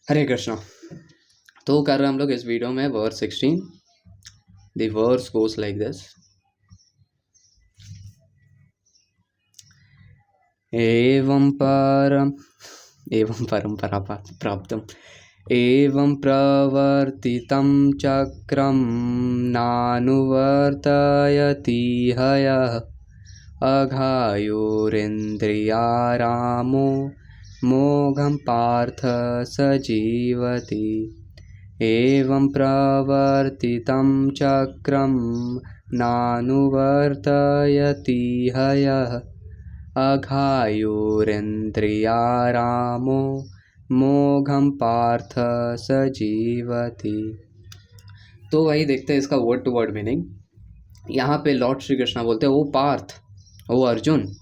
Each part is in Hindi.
हरे कृष्णा। तो कर रहे हैं हम लोग इस वीडियो में verse 16। The verse goes like this. एवं परंपरा प्राप्तम एवं प्रवर्तितं चक्रं नानुवर्तयति हयः अघायुरिन्द्रियारामो मोघं पार्थ स जीवति। एवं प्रवर्तितं चक्रं नानुवर्तयति हयः अघायुरिन्द्रियारामो मोघम पार्थ स जीवति। तो वही देखते हैं इसका वर्ड टू वर्ड मीनिंग। यहाँ पे लॉर्ड श्री कृष्णा बोलते हैं, ओ पार्थ, ओ अर्जुन,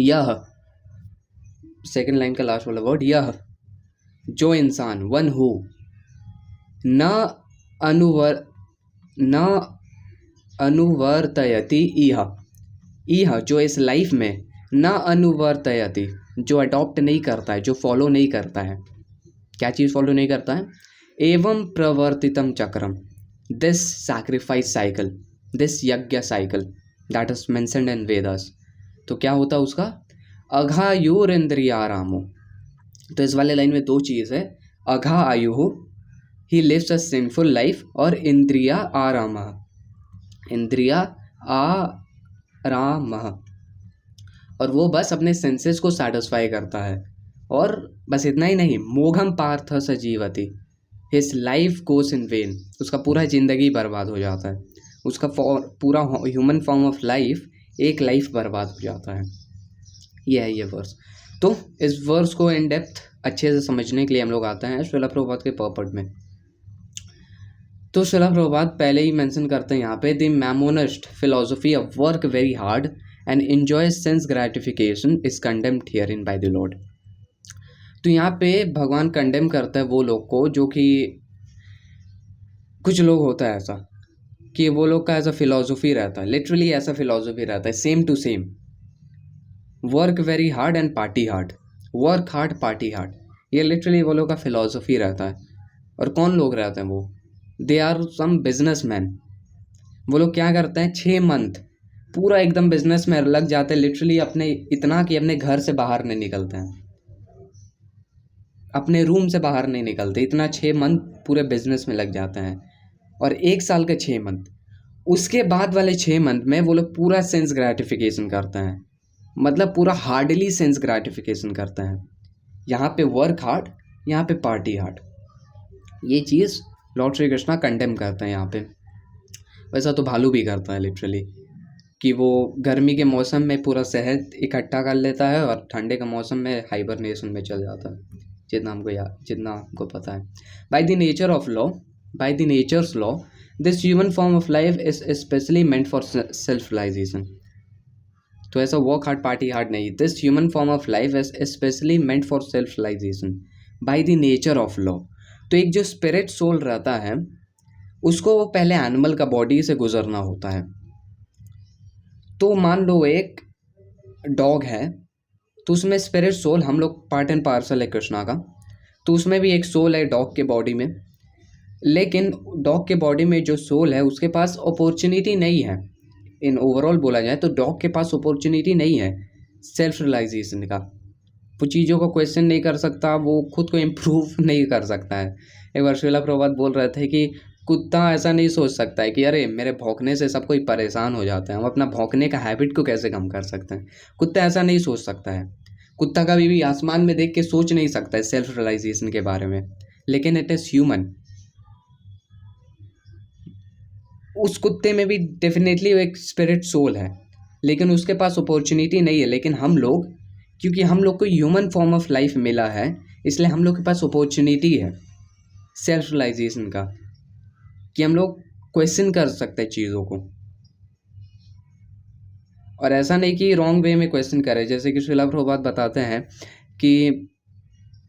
यह सेकंड लाइन का लास्ट वाला वर्ड यह, जो इंसान, वन हु न अनुवर्तयति इह, जो इस लाइफ में न अनुवर्तयति, जो अडॉप्ट नहीं करता है, जो फॉलो नहीं करता है। क्या चीज़ फॉलो नहीं करता है? एवं प्रवर्तितम चक्रम, दिस सैक्रिफाइस साइकिल, दिस यज्ञ cycle that is mentioned in Vedas. तो क्या होता है उसका? अघायुर इंद्रियारामो। तो इस वाले लाइन में दो चीज़ है, अघा आयु, he lives a sinful life, और इंद्रिया आराम, इंद्रिया आराम, और वो बस अपने सेंसेस को सेटिस्फाई करता है। और बस इतना ही नहीं, मोघम पार्थ स जीवति, his life goes in when, उसका पूरा ज़िंदगी बर्बाद हो जाता है, उसका पूरा ह्यूमन फॉर्म ऑफ लाइफ, एक लाइफ बर्बाद हो जाता है। ये है ये वर्स। तो इस वर्स को इन डेप्थ अच्छे से समझने के लिए हम लोग आते हैं श्रील प्रभुपाद के पर्पट में। तो श्रील प्रभुपाद पहले ही मेंशन करते हैं यहाँ पे, the mammonist philosophy of work very hard and enjoys sense gratification is condemned herein by the Lord। तो यहाँ पे भगवान कंडेम करता है वो लोग को, जो कि कुछ लोग होता है ऐसा कि वो लोग का ऐसा फिलॉसफी रहता है, लिटरली ऐसा फिलॉसफी रहता है, same to same, work very hard and party hard, work hard party hard, ये लिटरली वो लोग का फिलॉसफी रहता है। और कौन लोग रहते हैं वो? They are some business man. वो लोग क्या करते हैं, 6 मंथ पूरा एकदम बिजनेस में लग जाते हैं, लिटरली अपने इतना कि अपने घर से बाहर नहीं निकलते हैं, अपने रूम से बाहर नहीं निकलते, इतना 6 मंथ पूरे बिजनेस में लग जाते हैं। और 1 साल के 6 मंथ, उसके बाद वाले 6 मंथ में वो लोग पूरा सेंस ग्रेटिफिकेशन करते हैं, मतलब पूरा हार्डली सेंस ग्रेटिफिकेशन करते हैं। यहाँ पे वर्क हार्ड, यहाँ पे पार्टी हार्ड, ये चीज़ लॉर्ड श्री कृष्णा कंडेम करते हैं यहाँ पे। वैसा तो भालू भी करता है लिटरली, कि वो गर्मी के मौसम में पूरा शहद इकट्ठा कर लेता है और ठंडे के मौसम में हाइबरनेशन में चल जाता है, जितना हमको पता है। By the nature of law, by the nature's law, this human form of life is specially meant for self realisation. तो ऐसा वर्क हार्ड पार्टी हार्ड नहीं, this human form of life is specially meant for self realisation by the nature of law. तो एक जो स्पिरिट सोल रहता है, उसको वो पहले एनिमल का बॉडी से गुजरना होता है। तो मान लो एक डॉग है, तो उसमें स्पिरिट सोल, हम लोग पार्ट एंड पार्सल है कृष्णा का, तो उसमें भी एक सोल है डॉग के बॉडी में। लेकिन डॉग के बॉडी में जो सोल है, उसके पास अपॉर्चुनिटी नहीं है, इन ओवरऑल बोला जाए तो डॉग के पास अपॉर्चुनिटी नहीं है सेल्फ रियलाइजेशन का। वो चीज़ों को क्वेश्चन नहीं कर सकता, वो खुद को इम्प्रूव नहीं कर सकता है। एक बार श्रील प्रभुपाद बोल रहे थे कि कुत्ता ऐसा नहीं सोच सकता है कि अरे मेरे भौंकने से सब कोई परेशान हो जाता है, हम अपना भौंकने का हैबिट को कैसे कम कर सकते हैं। कुत्ता ऐसा नहीं सोच सकता है, कुत्ता कभी भी आसमान में देख के सोच नहीं सकता है सेल्फ रियलाइजेशन के बारे में। लेकिन इट इज़ ह्यूमन, उस कुत्ते में भी डेफिनेटली एक स्पिरिट सोल है, लेकिन उसके पास अपॉर्चुनिटी नहीं है। लेकिन हम लोग, क्योंकि हम लोग को ह्यूमन फॉर्म ऑफ लाइफ मिला है, इसलिए हम लोग के पास अपॉर्चुनिटी है सेल्फ रियलाइजेशन का, कि हम लोग क्वेश्चन कर सकते हैं चीज़ों को। और ऐसा नहीं कि रॉन्ग वे में क्वेश्चन करें, जैसे कि श्रील प्रभुपाद बताते हैं कि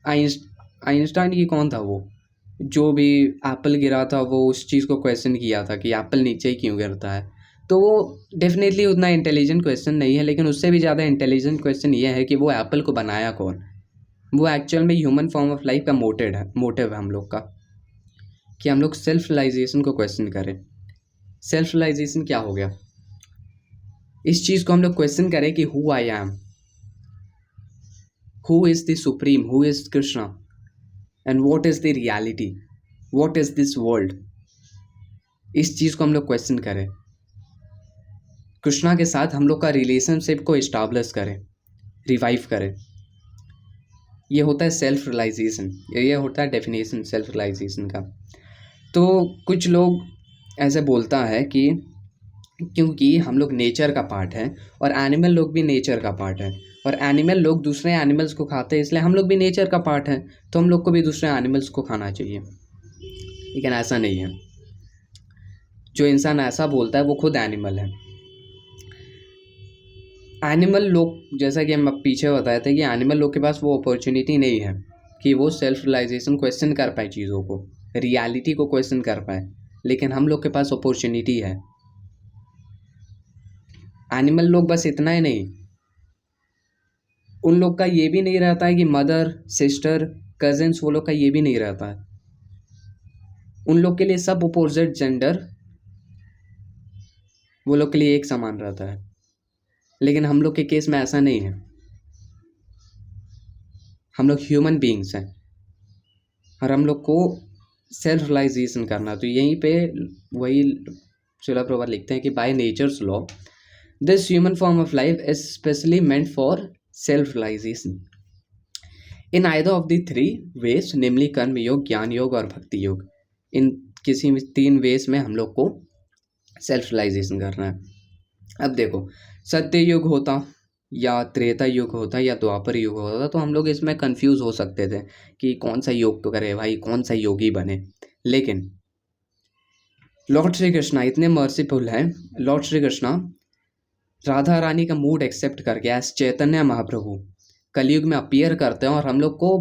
आइंस्टाइन की कौन था वो, जो भी एप्पल गिरा था, वो उस चीज़ को क्वेश्चन किया था कि एप्पल नीचे ही क्यों गिरता है। तो वो डेफिनेटली उतना इंटेलिजेंट क्वेश्चन नहीं है, लेकिन उससे भी ज़्यादा इंटेलिजेंट क्वेश्चन ये है कि वो एप्पल को बनाया कौन। वो एक्चुअल में ह्यूमन फॉर्म ऑफ लाइफ का मोटिव है हम लोग का, कि हम लोग सेल्फ रियलाइजेशन को क्वेश्चन करें। सेल्फ रियलाइजेशन क्या हो गया, इस चीज़ को हम लोग क्वेश्चन करें कि who I am, who is the supreme, who is Krishna, and what is the reality, what is this world. इस चीज़ को हम लोग क्वेश्चन करें, कृष्णा के साथ हम लोग का रिलेशनशिप को इस्टाब्लिश करें, रिवाइव करें। ये होता है सेल्फ रियलाइजेशन, ये होता है डेफिनेशन सेल्फ रियलाइजेशन का। तो कुछ लोग ऐसे बोलता है कि क्योंकि हम लोग नेचर का पार्ट है और एनिमल लोग भी नेचर का पार्ट है, और एनिमल लोग दूसरे एनिमल्स को खाते हैं, इसलिए हम लोग भी नेचर का पार्ट है, तो हम लोग को भी दूसरे एनिमल्स को खाना चाहिए। लेकिन ऐसा नहीं है। जो इंसान ऐसा बोलता है वो खुद एनिमल है। एनिमल लोग, जैसा कि हम अब पीछे बताए थे, कि एनिमल लोग के पास वो अपॉर्चुनिटी नहीं है कि वो सेल्फ रियलाइजेशन क्वेश्चन कर पाए, चीज़ों को, रियलिटी को क्वेश्चन कर पाए, लेकिन हम लोग के पास अपॉर्चुनिटी है। एनिमल लोग बस इतना ही नहीं, उन लोग का ये भी नहीं रहता है कि मदर सिस्टर कजिन्स, वो लोग का ये भी नहीं रहता है। उन लोग के लिए सब अपोजिट जेंडर वो लोग के लिए एक समान रहता है, लेकिन हम लोग के केस में ऐसा नहीं है। हम लोग ह्यूमन बीइंग्स हैं और हम लोग को सेल्फ रियलाइजेशन करना। तो यहीं पे वही शिला प्रभुपाद लिखते हैं कि by nature's law this human form of life is specially meant for self realisation in either of the three ways, namely karma yoga, ज्ञान योग और भक्ति योग। इन किसी भी तीन वेज में हम लोग को सेल्फ रियलाइजेशन करना है। अब देखो, सत्य युग होता या त्रेता युग होता या द्वापर युग होता तो हम लोग इसमें कंफ्यूज हो सकते थे कि कौन सा योग तो करे भाई, कौन सा योगी बने। लेकिन लॉर्ड श्री कृष्णा इतने मर्सीफुल हैं। लॉर्ड श्री कृष्णा राधा रानी का मूड एक्सेप्ट करके एज चैतन्य महाप्रभु कलयुग में अपीयर करते हैं और हम लोग को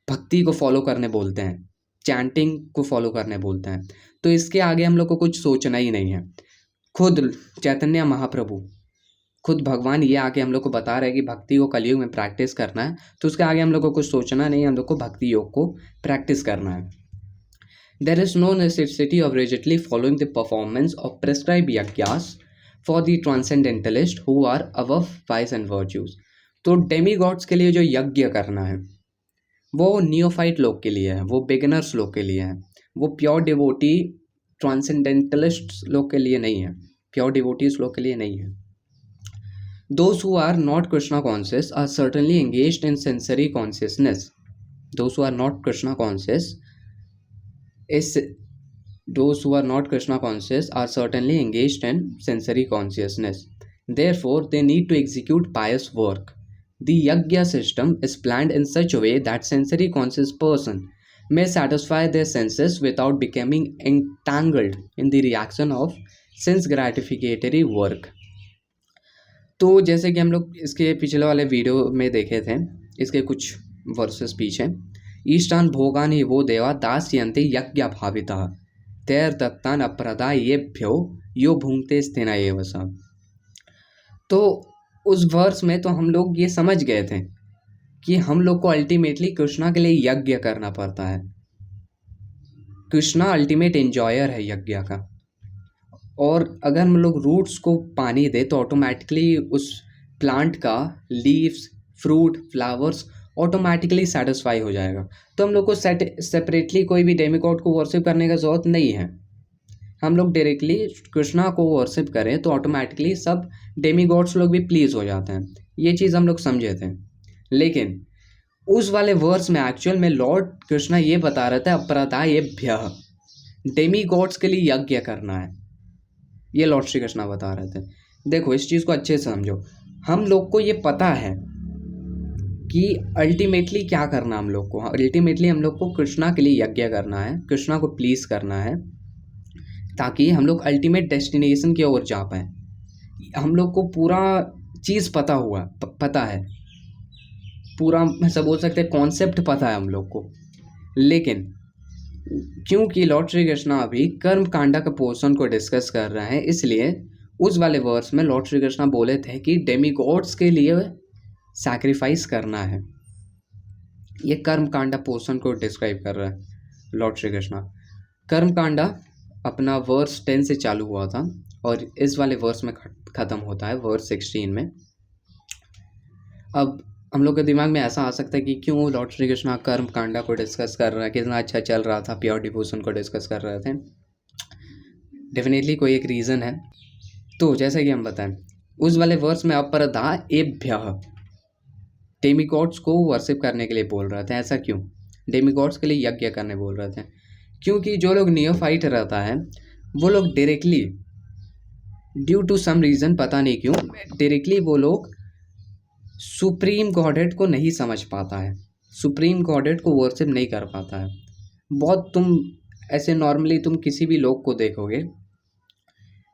भक्ति को फॉलो करने बोलते हैं, चैंटिंग को फॉलो करने बोलते हैं। तो इसके आगे हम लोग को कुछ सोचना ही नहीं है। खुद चैतन्य महाप्रभु, खुद भगवान ये आके हम लोग को बता रहे हैं कि भक्ति को कलयुग में प्रैक्टिस करना है, तो उसके आगे हम लोग को कुछ सोचना नहीं है, हम लोग को भक्ति योग को प्रैक्टिस करना है। There is no necessity of rigidly following the performance of prescribe yajnas for the transcendentalist who are above vice and virtues. तो डेमी गॉड्स के लिए जो यज्ञ करना है वो नियोफाइट लोग के लिए है, वो बिगिनर्स लोग के लिए है, वो प्योर डिवोटी ट्रांसेंडेंटलिस्ट लोग के लिए नहीं है, प्योर डिवोटीज लोग के लिए नहीं है। Those who are not Krishna conscious are certainly engaged in sensory consciousness. Those who are not Krishna conscious are certainly engaged in sensory consciousness. Therefore, they need to execute pious work. The yajna system is planned in such a way that sensory conscious person may satisfy their senses without becoming entangled in the reaction of sense gratificatory work. तो जैसे कि हम लोग इसके पिछले वाले वीडियो में देखे थे, इसके कुछ वर्सेस पीछे, ईष्टान भोगान ही वो देवा दास्यन्ते यज्ञ भाविता तैर दत्तान अप्रदा ये भ्यो यो भूंगते स्थिना ये वसा। तो उस वर्स में तो हम लोग ये समझ गए थे कि हम लोग को अल्टीमेटली कृष्णा के लिए यज्ञ करना पड़ता है। कृष्णा अल्टीमेट एंजॉयर है यज्ञ का, और अगर हम लोग रूट्स को पानी दे तो ऑटोमेटिकली उस प्लांट का leaves, fruit, flowers automatically satisfy हो जाएगा। तो हम लोग को सेपरेटली कोई भी डेमिगॉड को वर्शिप करने का ज़रूरत नहीं है। हम लोग डायरेक्टली कृष्णा को वर्शिप करें तो ऑटोमेटिकली सब डेमिगॉड्स लोग भी प्लीज़ हो जाते हैं। ये चीज़ हम लोग समझे थे। लेकिन उस वाले वर्स में एक्चुअल में लॉर्ड कृष्णा ये बता रहे थे अपराधायेभ्य, डेमिगॉड्स के लिए यज्ञ करना है, ये लॉर्ड श्री कृष्णा बता रहे थे। देखो इस चीज़ को अच्छे से समझो। हम लोग को ये पता है कि अल्टीमेटली क्या करना हम लोग को। अल्टीमेटली हम लोग को कृष्णा के लिए यज्ञ करना है, कृष्णा को प्लीज़ करना है, ताकि हम लोग अल्टीमेट डेस्टिनेशन की ओर जा पाए। हम लोग को पूरा चीज़ पता है, पूरा ऐसा बोल सकते हैं कॉन्सेप्ट पता है हम लोग को। लेकिन क्योंकि लॉर्ड श्री कृष्णा अभी कर्म कांडा का पोर्शन को डिस्कस कर रहे हैं, इसलिए उस वाले वर्स में लॉर्ड श्री कृष्णा बोले थे कि डेमिगॉड्स के लिए सैक्रिफाइस करना है। ये कर्म कांडा पोर्शन को डिस्क्राइब कर रहा है लॉर्ड श्री कृष्णा। कर्म कांडा अपना वर्स 10 से चालू हुआ था और इस वाले वर्स में ख़त्म होता है वर्स 16 में। अब हम लोग के दिमाग में ऐसा आ सकता है कि क्यों लॉर्ड श्री कृष्णा कर्म कांडा को डिस्कस कर रहा है, कितना अच्छा चल रहा था, प्योर डिवोशन को डिस्कस कर रहे थे। डेफिनेटली कोई एक रीज़न है। तो जैसे कि हम बताएं, उस वाले वर्स में अपरधा एभ्यः डेमिगॉड्स को वर्शिप करने के लिए बोल रहे थे। ऐसा क्यों? डेमिगॉड्स के लिए यज्ञ करने बोल रहे थे क्योंकि जो लोग नियोफाइट रहता है वो लोग directly due to some reason, पता नहीं क्यों, डायरेक्टली वो लोग सुप्रीम गॉडेड को नहीं समझ पाता है, सुप्रीम गॉडेड को वर्शिप नहीं कर पाता है। बहुत तुम ऐसे नॉर्मली तुम किसी भी लोग को देखोगे,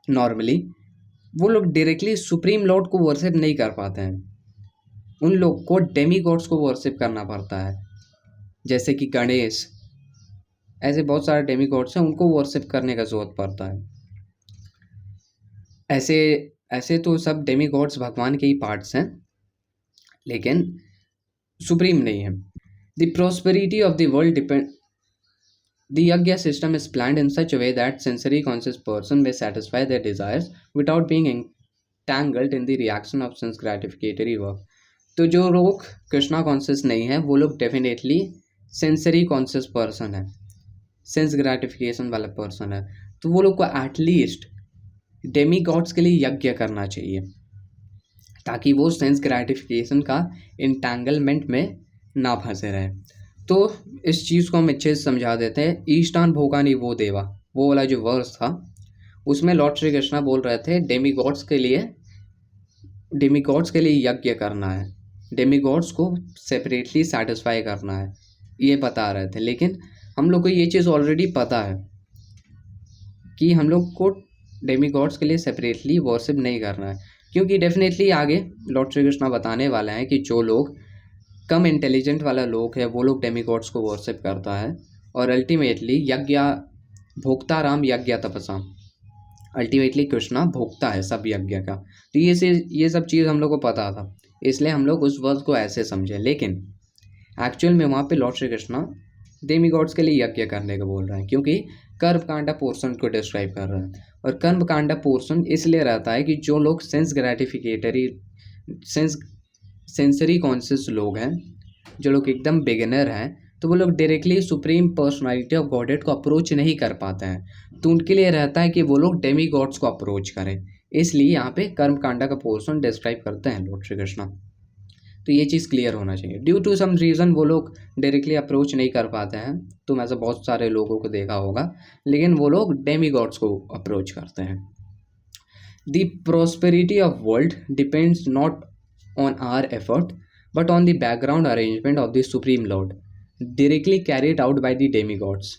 नॉर्मली वो लोग डायरेक्टली सुप्रीम लॉर्ड को वर्शिप नहीं कर पाते हैं। उन लोग को डेमी गॉड्स को वर्शिप करना पड़ता है, जैसे कि गणेश, ऐसे बहुत सारे डेमी गॉड्स हैं, उनको वर्शिप करने का जरूरत पड़ता है। ऐसे तो सब डेमी गॉड्स भगवान के ही पार्ट्स हैं, लेकिन सुप्रीम नहीं है। The prosperity of the world depend the yajna system is planned in such a way that sensory conscious person may satisfy their desires without being entangled in the reaction of sense gratificatory work। तो जो लोग कृष्णा कॉन्शियस नहीं है वो लोग डेफिनेटली सेंसरी कॉन्शियस पर्सन है, सेंस ग्रेटिफिकेशन वाला पर्सन है, तो वो लोग को एटलीस्ट डेमी गॉड्स के लिए यज्ञ करना चाहिए ताकि वो सेंस ग्रेटिफिकेशन का इंटेंगलमेंट में ना फंसे रहे। तो इस चीज़ को हम अच्छे से समझा देते हैं। ईष्टान भोगानी वो देवा, वो वाला जो वर्स था उसमें लॉर्ड श्री कृष्णा बोल रहे थे डेमी गॉड्स के लिए यज्ञ करना है, डेमी गॉड्स को सेपरेटली सेटिस्फाई करना है, ये बता रहे थे। लेकिन हम लोग को ये चीज़ ऑलरेडी पता है कि हम लोग को डेमी गॉड्स के लिए सेपरेटली वर्शिप नहीं करना है, क्योंकि डेफिनेटली आगे लॉर्ड श्री कृष्णा बताने वाले हैं कि जो लोग कम इंटेलिजेंट वाला लोग है वो लोग डेमी गॉड्स को वर्शिप करता है और अल्टीमेटली यज्ञ भोक्ता राम यज्ञ तपसा, अल्टीमेटली कृष्णा भोक्ता है सब यज्ञ का। तो ये सब चीज़ हम लोग को पता था, इसलिए हम लोग उस वर्ड को ऐसे समझे। लेकिन एक्चुअल में वहाँ पे Lord Shri Krishna Demi God's के लिए यज्ञ करने को बोल रहे हैं, क्योंकि कर्म कांडा पोर्शन को डिस्क्राइब कर रहे हैं। और कर्म कांडा पोर्शन इसलिए रहता है कि जो लोग सेंसरी कॉन्शियस लोग हैं, जो लोग एकदम बिगिनर हैं, तो वो लोग directly supreme personality of godhead को अप्रोच नहीं कर पाते हैं, तो उनके लिए रहता है कि वो लोग डेमी गॉड्स को अप्रोच करें। इसलिए यहाँ पे कर्म कांडा का पोर्शन डिस्क्राइब करते हैं लॉर्ड श्री कृष्णा। तो ये चीज़ क्लियर होना चाहिए। ड्यू टू सम रीज़न वो लोग डायरेक्टली अप्रोच नहीं कर पाते हैं, तुम ऐसे बहुत सारे लोगों को देखा होगा, लेकिन वो लोग डेमी गॉड्स को अप्रोच करते हैं। The prosperity of world depends not on our effort but on the background arrangement of the supreme lord directly carried out by the demigods।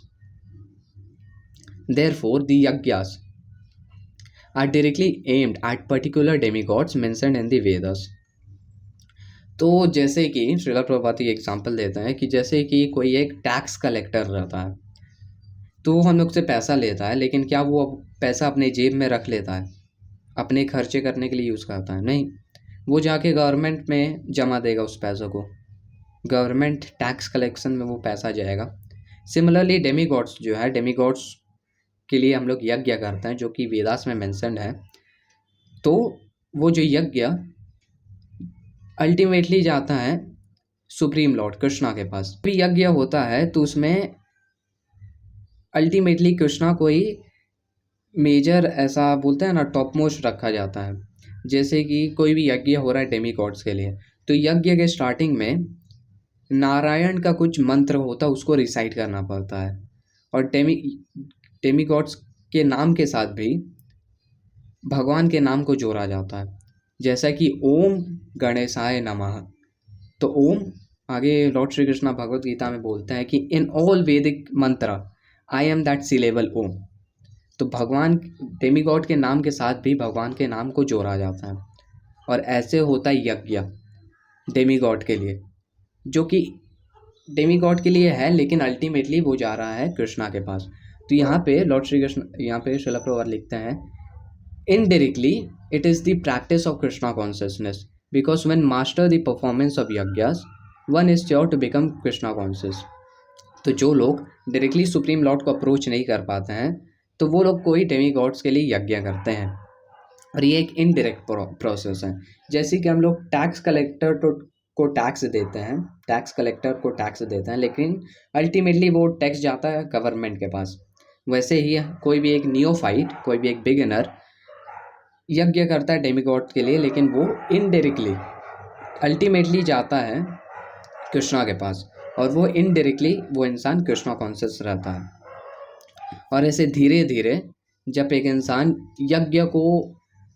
Therefore the yajnas are directly aimed at particular demigods mentioned in the Vedas। तो जैसे कि श्रील प्रभुपाद एक एग्जांपल देते हैं कि जैसे कि कोई एक टैक्स कलेक्टर रहता है, तो हम लोग से पैसा लेता है, लेकिन क्या वो पैसा अपने जेब में रख लेता है, अपने खर्चे करने के लिए यूज़ करता है? नहीं, वो जाके गवर्नमेंट में जमा देगा उस पैसों को, गवर्नमेंट टैक्स कलेक्शन में वो पैसा जाएगा। सिमिलरली डेमी गॉड्स जो है, डेमी गॉड्स के लिए हम लोग यज्ञ करते हैं जो कि वेदास में मेंशन्ड है। तो वो जो यज्ञ अल्टीमेटली जाता है सुप्रीम लॉर्ड कृष्णा के पास। भी यज्ञ होता है तो उसमें अल्टीमेटली कृष्णा को ही मेजर, ऐसा बोलते हैं ना, टॉप मोस्ट रखा जाता है। जैसे कि कोई भी यज्ञ हो रहा है डेमी गॉड्स के लिए, तो यज्ञ के स्टार्टिंग में नारायण का कुछ मंत्र होता है, उसको रिसाइट करना पड़ता है, और डेमी गॉड्स के नाम के साथ भी भगवान के नाम को जोड़ा जाता है, जैसा कि ओम गणेशाय नमः। तो ओम, आगे लॉर्ड श्री कृष्णा भगवद गीता में बोलते हैं कि इन ऑल वैदिक मंत्र आई एम दैट सिलेबल ओम। तो भगवान डेमी गॉड के नाम के साथ भी भगवान के नाम को जोड़ा जाता है, और ऐसे होता है यज्ञ डेमी गॉड के लिए, जो कि डेमी गॉड के लिए है, लेकिन अल्टीमेटली वो जा रहा है कृष्णा के पास। तो यहाँ पे लॉर्ड श्री कृष्ण, यहाँ पे श्रील प्रभुपाद लिखते हैं, indirectly it is the practice of Krishna consciousness because when master the performance of yajnas, one is sure to become Krishna conscious. तो जो लोग डायरेक्टली सुप्रीम लॉर्ड को अप्रोच नहीं कर पाते हैं तो वो लोग कोई डेमी गॉड्स के लिए यज्ञ करते हैं, और ये एक इनडायरेक्ट प्रोसेस है। जैसे कि हम लोग टैक्स कलेक्टर को टैक्स देते हैं, टैक्स कलेक्टर को टैक्स देते हैं, लेकिन अल्टीमेटली वो टैक्स जाता है गवर्नमेंट के पास। वैसे ही कोई भी एक नियोफाइट, कोई भी एक बिगिनर यज्ञ करता है डेमीगॉड के लिए, लेकिन वो इनडायरेक्टली अल्टीमेटली जाता है कृष्णा के पास, और वो इनडायरेक्टली वो इंसान कृष्णा कॉन्शियस रहता है। और ऐसे धीरे धीरे जब एक इंसान यज्ञ को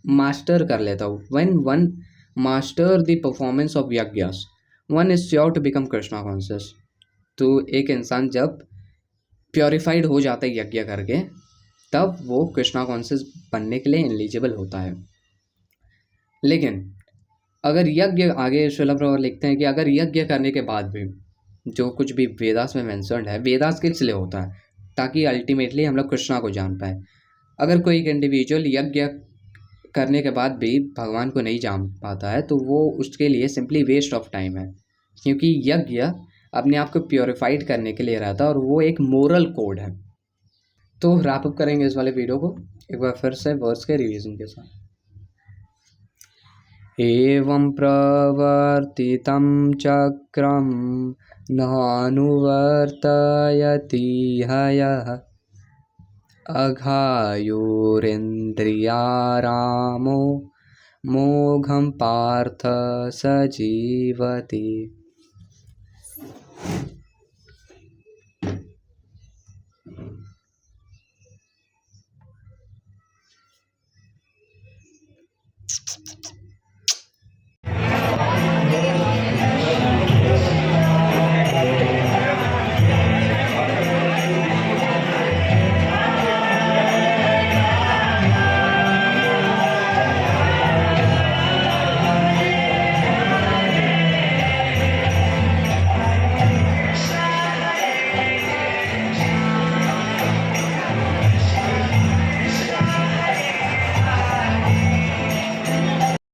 मास्टर कर लेता हो, when one master the performance of yajnas, one is sure to become Krishna conscious. तो एक इंसान जब प्योरीफाइड हो जाता है यज्ञ करके, तब वो कृष्णा कॉन्शियस बनने के लिए एलिजिबल होता है। लेकिन अगर यज्ञ, आगे श्रील प्रभुपाद लिखते हैं कि अगर यज्ञ करने के बाद भी जो कुछ भी वेदास में मेंशन्ड है, वेदास किस लिए होता है, ताकि अल्टीमेटली हम लोग कृष्णा को जान पाए। अगर कोई एक इंडिविजुअल यज्ञ करने के बाद भी भगवान को नहीं जान पाता है तो वो उसके लिए सिंपली वेस्ट ऑफ टाइम है, क्योंकि यज्ञ अपने आप को प्योरीफाइड करने के लिए रहता है और वो एक मोरल कोड है। तो रैप अप करेंगे इस वाले वीडियो को एक बार फिर से वर्ड्स के रिवीजन के साथ। एवं प्रवर्तितं चक्रं नानुवर्तयति हयः, अघायुरिन्द्रियारामो मोघं पार्थ स जीवति।